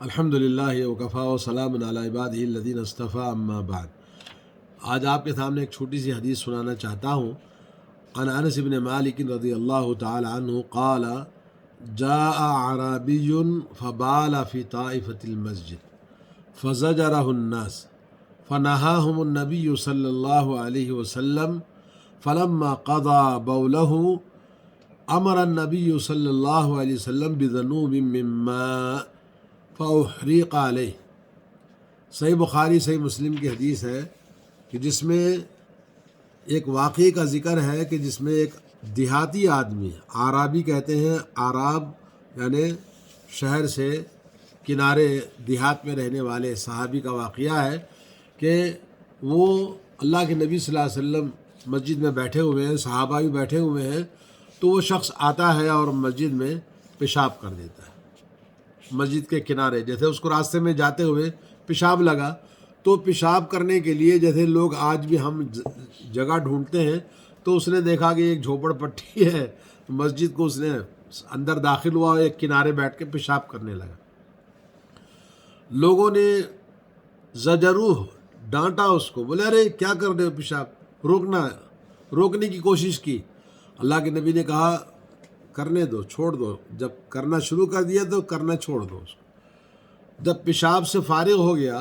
الحمد للہ وکفا وسلام علی عبادہ الذین اصطفیٰ اما بعد۔ آج آپ کے سامنے ایک چھوٹی سی حدیث سنانا چاہتا ہوں۔ عن انس بن مالک رضی اللہ تعالی عنہ قال جاء اعرابی فبال فی طائفة المسجد فزجرہ الناس فنہاہم النبی صلی اللہ علیہ وسلم فلما قضى بولہ امر النبی صلی اللہ علیہ وسلم بذنوب من ماء فأحریق علیہ۔ صحیح بخاری صحیح مسلم کی حدیث ہے کہ جس میں ایک واقعے کا ذکر ہے کہ جس میں ایک دیہاتی آدمی، اعرابی کہتے ہیں، اعراب یعنی شہر سے کنارے دیہات میں رہنے والے صحابی کا واقعہ ہے کہ وہ اللہ کے نبی صلی اللہ علیہ وسلم مسجد میں بیٹھے ہوئے ہیں، صحابہ بھی بیٹھے ہوئے ہیں، تو وہ شخص آتا ہے اور مسجد میں پیشاب کر دیتا ہے مسجد کے کنارے۔ جیسے اس کو راستے میں جاتے ہوئے پیشاب لگا، تو پیشاب کرنے کے لیے جیسے لوگ آج بھی ہم جگہ ڈھونڈتے ہیں، تو اس نے دیکھا کہ ایک جھوپڑ پٹی ہے، مسجد کو اس نے اندر داخل ہوا اور ایک کنارے بیٹھ کے پیشاب کرنے لگا۔ لوگوں نے زجروہ، ڈانٹا اس کو، بولے ارے کیا کر رہے ہو پیشاب، روکنے کی کوشش کی۔ اللہ کے نبی نے کہا کرنے دو، چھوڑ دو، جب کرنا شروع کر دیا تو کرنا چھوڑ دو اس کو۔ جب پیشاب سے فارغ ہو گیا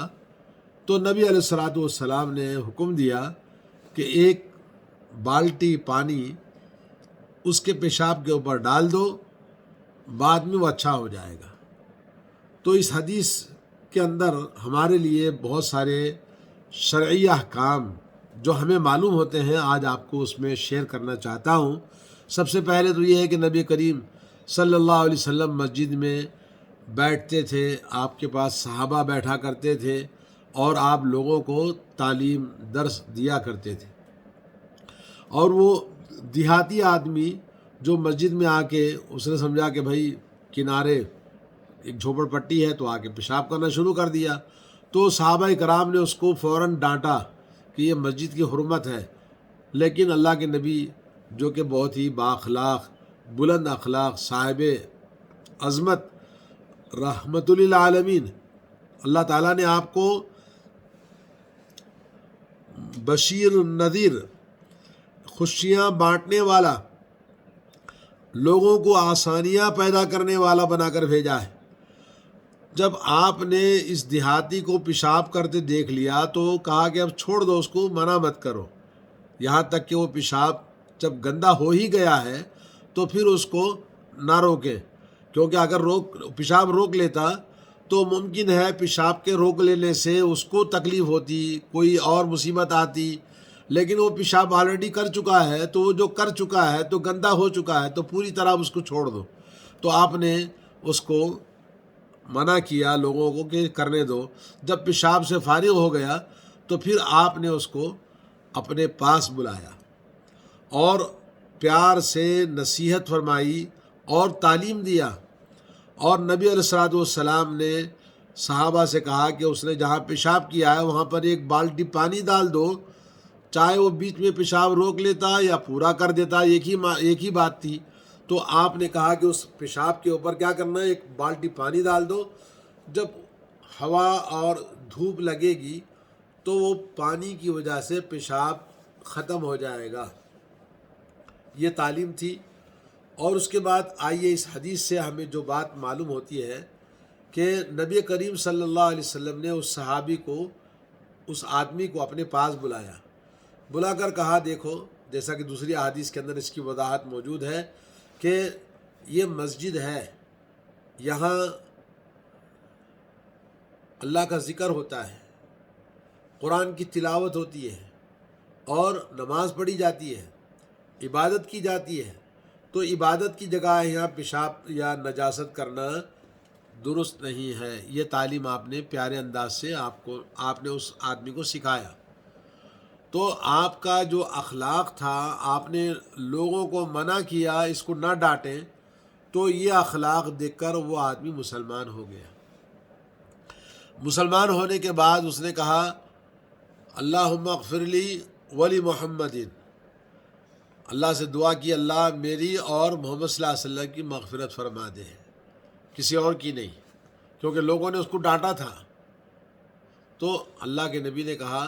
تو نبی علیہ الصلوۃ والسلام نے حکم دیا کہ ایک بالٹی پانی اس کے پیشاب کے اوپر ڈال دو، بعد میں وہ اچھا ہو جائے گا۔ تو اس حدیث کے اندر ہمارے لیے بہت سارے شرعی احکام جو ہمیں معلوم ہوتے ہیں، آج آپ کو اس میں شیئر کرنا چاہتا ہوں۔ سب سے پہلے تو یہ ہے کہ نبی کریم صلی اللہ علیہ وسلم مسجد میں بیٹھتے تھے، آپ کے پاس صحابہ بیٹھا کرتے تھے اور آپ لوگوں کو تعلیم درس دیا کرتے تھے۔ اور وہ دیہاتی آدمی جو مسجد میں آ کے اس نے سمجھا کہ بھائی کنارے ایک جھوپڑ پٹی ہے، تو آ کے پیشاب کرنا شروع کر دیا، تو صحابہ کرام نے اس کو فوراً ڈانٹا کہ یہ مسجد کی حرمت ہے۔ لیکن اللہ کے نبی جو کہ بہت ہی بااخلاق، بلند اخلاق، صاحب عظمت، رحمت للعالمین، اللہ تعالیٰ نے آپ کو بشیر النذیر، خوشیاں بانٹنے والا، لوگوں کو آسانیاں پیدا کرنے والا بنا کر بھیجا ہے۔ جب آپ نے اس دیہاتی کو پیشاب کرتے دیکھ لیا تو کہا کہ اب چھوڑ دو اس کو، منع مت کرو، یہاں تک کہ وہ پیشاب جب گندا ہو ہی گیا ہے تو پھر اس کو نہ روکیں، کیونکہ اگر پیشاب روک لیتا تو ممکن ہے پیشاب کے روک لینے سے اس کو تکلیف ہوتی، کوئی اور مصیبت آتی، لیکن وہ پیشاب آلریڈی کر چکا ہے، تو وہ جو کر چکا ہے تو گندا ہو چکا ہے، تو پوری طرح اس کو چھوڑ دو۔ تو آپ نے اس کو منع کیا لوگوں کو کہ کرنے دو۔ جب پیشاب سے فارغ ہو گیا تو پھر آپ نے اس کو اپنے پاس بلایا اور پیار سے نصیحت فرمائی اور تعلیم دیا، اور نبی علیہ الصلوۃ والسلام نے صحابہ سے کہا کہ اس نے جہاں پیشاب کیا ہے وہاں پر ایک بالٹی پانی ڈال دو، چاہے وہ بیچ میں پیشاب روک لیتا یا پورا کر دیتا، ایک ہی بات تھی۔ تو آپ نے کہا کہ اس پیشاب کے اوپر کیا کرنا ہے، ایک بالٹی پانی ڈال دو، جب ہوا اور دھوپ لگے گی تو وہ پانی کی وجہ سے پیشاب ختم ہو جائے گا۔ یہ تعلیم تھی۔ اور اس کے بعد آئیے اس حدیث سے ہمیں جو بات معلوم ہوتی ہے کہ نبی کریم صلی اللہ علیہ وسلم نے اس صحابی کو، اس آدمی کو اپنے پاس بلا کر کہا دیکھو، جیسا کہ دوسری احادیث کے اندر اس کی وضاحت موجود ہے کہ یہ مسجد ہے، یہاں اللہ کا ذکر ہوتا ہے، قرآن کی تلاوت ہوتی ہے اور نماز پڑھی جاتی ہے، عبادت کی جاتی ہے، تو عبادت کی جگہ یہاں پیشاب یا نجاست کرنا درست نہیں ہے۔ یہ تعلیم آپ نے پیارے انداز سے آپ نے اس آدمی کو سکھایا۔ تو آپ کا جو اخلاق تھا، آپ نے لوگوں کو منع کیا اس کو نہ ڈانٹیں، تو یہ اخلاق دیکھ کر وہ آدمی مسلمان ہو گیا۔ مسلمان ہونے کے بعد اس نے کہا اللہم اغفر لی ولی محمد، اللہ سے دعا کی اللہ میری اور محمد صلی اللہ علیہ وسلم کی مغفرت فرما دے، کسی اور کی نہیں۔ کیونکہ لوگوں نے اس کو ڈانٹا تھا. تو اللہ کے نبی نے کہا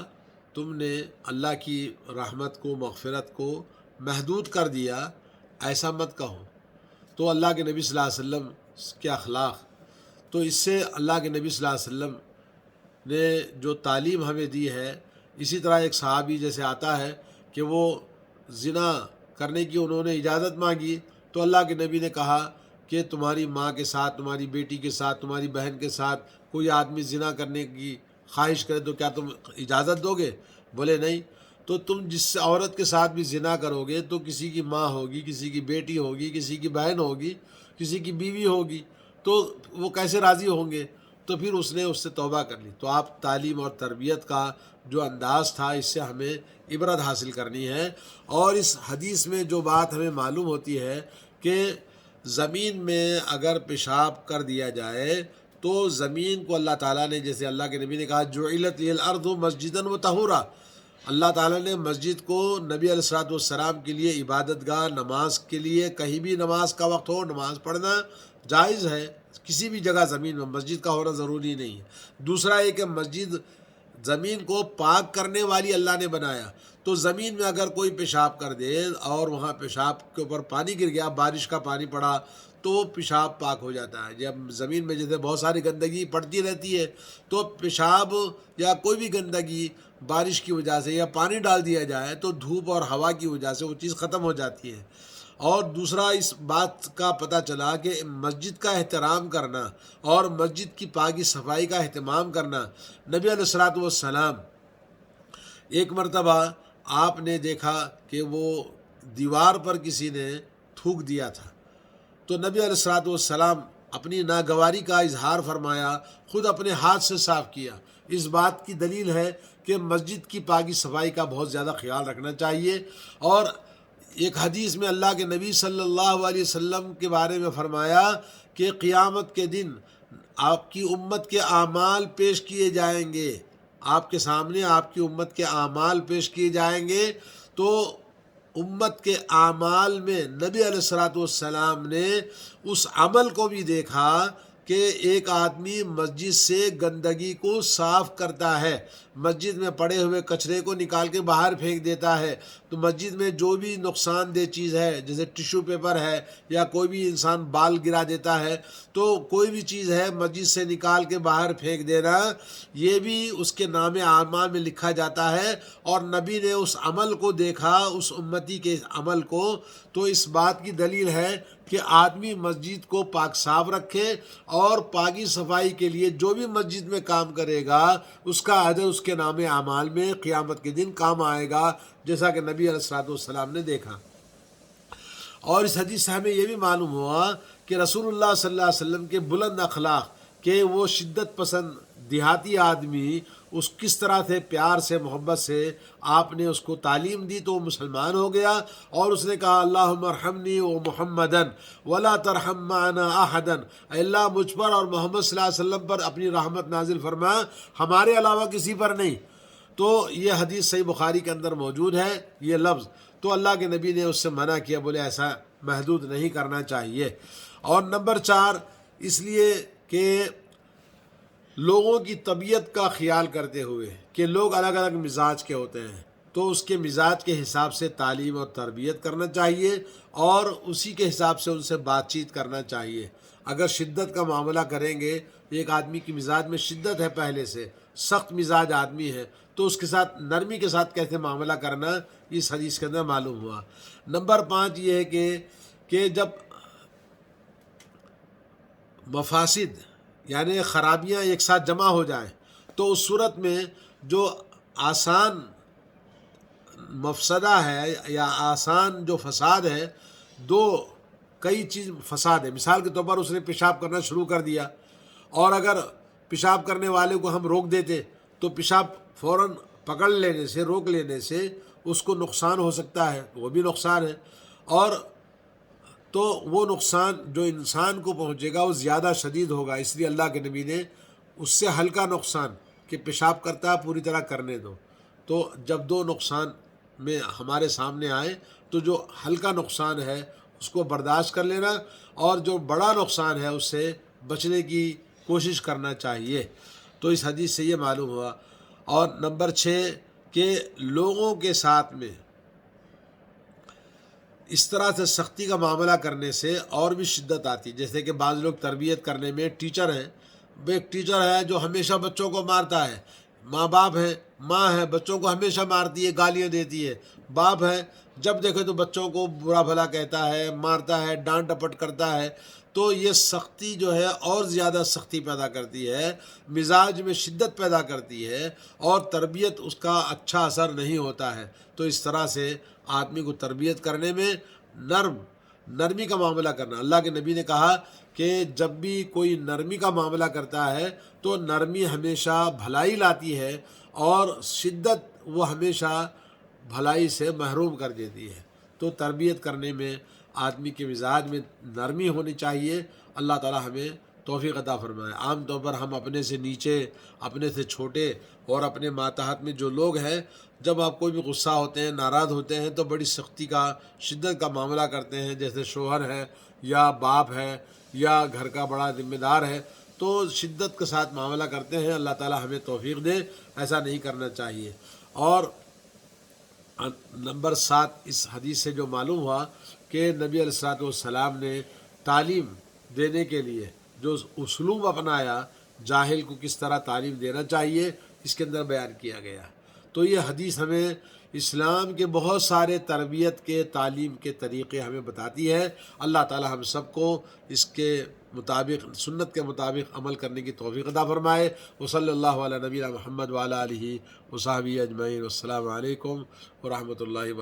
تم نے اللہ کی رحمت کو مغفرت کو محدود کر دیا، ایسا مت کہو. تو اللہ کے نبی صلی اللہ علیہ وسلم کے اخلاق، تو اس سے اللہ کے نبی صلی اللہ علیہ وسلم نے جو تعلیم ہمیں دی ہے. اسی طرح ایک صحابی جیسے آتا ہے کہ وہ زنا کرنے کی انہوں نے اجازت مانگی، تو اللہ کے نبی نے کہا کہ تمہاری ماں کے ساتھ، تمہاری بیٹی کے ساتھ، تمہاری بہن کے ساتھ کوئی آدمی زنا کرنے کی خواہش کرے تو کیا تم اجازت دو گے؟ بولے نہیں. تو تم جس عورت کے ساتھ بھی زنا کرو گے تو کسی کی ماں ہوگی، کسی کی بیٹی ہوگی، کسی کی بہن ہوگی، کسی کی بیوی ہوگی، تو وہ کیسے راضی ہوں گے؟ تو پھر اس نے اس سے توبہ کر لی. تو آپ تعلیم اور تربیت کا جو انداز تھا، اس سے ہمیں عبرت حاصل کرنی ہے. اور اس حدیث میں جو بات ہمیں معلوم ہوتی ہے کہ زمین میں اگر پیشاب کر دیا جائے تو زمین کو اللہ تعالیٰ نے، جیسے اللہ کے نبی نے کہا جعلت لی الارض مسجدا وطہورا، اللہ تعالیٰ نے مسجد کو نبی علیہ الصلوۃ والسلام کے لیے عبادت گاہ، نماز کے لیے، کہیں بھی نماز کا وقت ہو نماز پڑھنا جائز ہے. کسی بھی جگہ زمین میں مسجد کا ہونا ضروری نہیں ہے. دوسرا یہ کہ مسجد زمین کو پاک کرنے والی اللہ نے بنایا. تو زمین میں اگر کوئی پیشاب کر دے اور وہاں پیشاب کے اوپر پانی گر گیا، بارش کا پانی پڑا، تو پیشاب پاک ہو جاتا ہے. جب زمین میں جیسے بہت ساری گندگی پڑتی رہتی ہے تو پیشاب یا کوئی بھی گندگی بارش کی وجہ سے یا پانی ڈال دیا جائے تو دھوپ اور ہوا کی وجہ سے وہ چیز ختم ہو جاتی ہے. اور دوسرا اس بات کا پتہ چلا کہ مسجد کا احترام کرنا اور مسجد کی پاکی صفائی کا اہتمام کرنا. نبی علیہ الصلوۃ والسلام ایک مرتبہ آپ نے دیکھا کہ وہ دیوار پر کسی نے تھوک دیا تھا، تو نبی علیہ الصلوۃ والسلام اپنی ناگواری کا اظہار فرمایا، خود اپنے ہاتھ سے صاف کیا. اس بات کی دلیل ہے کہ مسجد کی پاکی صفائی کا بہت زیادہ خیال رکھنا چاہیے. اور ایک حدیث میں اللہ کے نبی صلی اللہ علیہ وسلم کے بارے میں فرمایا کہ قیامت کے دن آپ کی امت کے اعمال پیش کیے جائیں گے، آپ کے سامنے آپ کی امت کے اعمال پیش کیے جائیں گے. تو امت کے اعمال میں نبی علیہ الصلوۃ والسلام نے اس عمل کو بھی دیکھا کہ ایک آدمی مسجد سے گندگی کو صاف کرتا ہے، مسجد میں پڑے ہوئے کچرے کو نکال کے باہر پھینک دیتا ہے. تو مسجد میں جو بھی نقصان دہ چیز ہے، جیسے ٹیشو پیپر ہے یا کوئی بھی انسان بال گرا دیتا ہے، تو کوئی بھی چیز ہے مسجد سے نکال کے باہر پھینک دینا، یہ بھی اس کے نام اعمال میں لکھا جاتا ہے. اور نبی نے اس عمل کو دیکھا، اس امتی کے عمل کو. تو اس بات کی دلیل ہے کہ آدمی مسجد کو پاک صاف رکھے اور پاکی صفائی کے لیے جو بھی مسجد میں کام کرے گا اس کا اجر اس کے نام اعمال میں قیامت کے دن کام آئے گا، جیسا کہ نبی علیہ الصلوۃ والسلام نے دیکھا. اور اس حدیث سے ہمیں یہ بھی معلوم ہوا کہ رسول اللہ صلی اللہ علیہ وسلم کے بلند اخلاق، کہ وہ شدت پسند دیہاتی آدمی اس کس طرح سے پیار سے محبت سے آپ نے اس کو تعلیم دی تو وہ مسلمان ہو گیا. اور اس نے کہا اللہم ارحمنی و محمدن ولا ترحم معنا احدا، اے اللہ مجھ پر اور محمد صلی اللہ علیہ وسلم پر اپنی رحمت نازل فرما، ہمارے علاوہ کسی پر نہیں. تو یہ حدیث صحیح بخاری کے اندر موجود ہے یہ لفظ. تو اللہ کے نبی نے اس سے منع کیا، بولے ایسا محدود نہیں کرنا چاہیے. اور نمبر 4، اس لیے کہ لوگوں کی طبیعت کا خیال کرتے ہوئے کہ لوگ الگ الگ مزاج کے ہوتے ہیں، تو اس کے مزاج کے حساب سے تعلیم اور تربیت کرنا چاہیے اور اسی کے حساب سے ان سے بات چیت کرنا چاہیے. اگر شدت کا معاملہ کریں گے، ایک آدمی کی مزاج میں شدت ہے، پہلے سے سخت مزاج آدمی ہے، تو اس کے ساتھ نرمی کے ساتھ کیسے معاملہ کرنا، اس حدیث کے اندر معلوم ہوا. نمبر 5 یہ ہے کہ جب مفاسد یعنی خرابیاں ایک ساتھ جمع ہو جائیں تو اس صورت میں جو آسان مفسدہ ہے یا آسان جو فساد ہے، کئی چیز فساد ہے. مثال کے طور پر اس نے پیشاب کرنا شروع کر دیا، اور اگر پیشاب کرنے والے کو ہم روک دیتے تو پیشاب فوراً پکڑ لینے سے، روک لینے سے اس کو نقصان ہو سکتا ہے، وہ بھی نقصان ہے. اور تو وہ نقصان جو انسان کو پہنچے گا وہ زیادہ شدید ہوگا. اس لیے اللہ کے نبی نے اس سے ہلکا نقصان کہ پیشاب کرتا ہے پوری طرح کرنے دو. تو جب 2 نقصان میں ہمارے سامنے آئے تو جو ہلکا نقصان ہے اس کو برداشت کر لینا، اور جو بڑا نقصان ہے اس سے بچنے کی کوشش کرنا چاہیے۔ تو اس حدیث سے یہ معلوم ہوا۔ اور نمبر 6 کہ لوگوں کے ساتھ میں اس طرح سے سختی کا معاملہ کرنے سے اور بھی شدت آتی ہے۔ جیسے کہ بعض لوگ تربیت کرنے میں ٹیچر ہیں، ایک ٹیچر ہے جو ہمیشہ بچوں کو مارتا ہے، ماں باپ ہے، ماں ہے بچوں کو ہمیشہ مارتی ہے، گالیاں دیتی ہے، باپ ہے جب دیکھے تو بچوں کو برا بھلا کہتا ہے، مارتا ہے، ڈانٹ ڈپٹ کرتا ہے، تو یہ سختی جو ہے اور زیادہ سختی پیدا کرتی ہے، مزاج میں شدت پیدا کرتی ہے، اور تربیت اس کا اچھا اثر نہیں ہوتا ہے۔ تو اس طرح سے آدمی کو تربیت کرنے میں نرمی کا معاملہ کرنا۔ اللہ کے نبی نے کہا کہ جب بھی کوئی نرمی کا معاملہ کرتا ہے تو نرمی ہمیشہ بھلائی لاتی ہے، اور شدت وہ ہمیشہ بھلائی سے محروم کر دیتی ہے۔ تو تربیت کرنے میں آدمی کے مزاج میں نرمی ہونی چاہیے۔ اللہ تعالی ہمیں توفیق عطا فرمائے۔ عام طور پر ہم اپنے سے نیچے، اپنے سے چھوٹے اور اپنے ماتحت میں جو لوگ ہیں، جب آپ کوئی بھی غصہ ہوتے ہیں، ناراض ہوتے ہیں، تو بڑی سختی کا، شدت کا معاملہ کرتے ہیں۔ جیسے شوہر ہے یا باپ ہے یا گھر کا بڑا ذمہ دار ہے، تو شدت کے ساتھ معاملہ کرتے ہیں۔ اللہ تعالی ہمیں توفیق دے، ایسا نہیں کرنا چاہیے۔ اور نمبر 7 اس حدیث سے جو معلوم ہوا کہ نبی علیہ الصلوۃ والسلام نے تعلیم دینے کے لیے جو اسلوب اپنایا، جاہل کو کس طرح تعلیم دینا چاہیے، اس کے اندر بیان کیا گیا۔ تو یہ حدیث ہمیں اسلام کے بہت سارے تربیت کے، تعلیم کے طریقے ہمیں بتاتی ہے۔ اللہ تعالی ہم سب کو اس کے مطابق، سنت کے مطابق عمل کرنے کی توفیق عطا فرمائے۔ وصلی اللہ علی نبینا محمد وعلی آلہ وصحبہ اجمعین۔ السلام علیکم ورحمۃ اللہ وبرکاتہ۔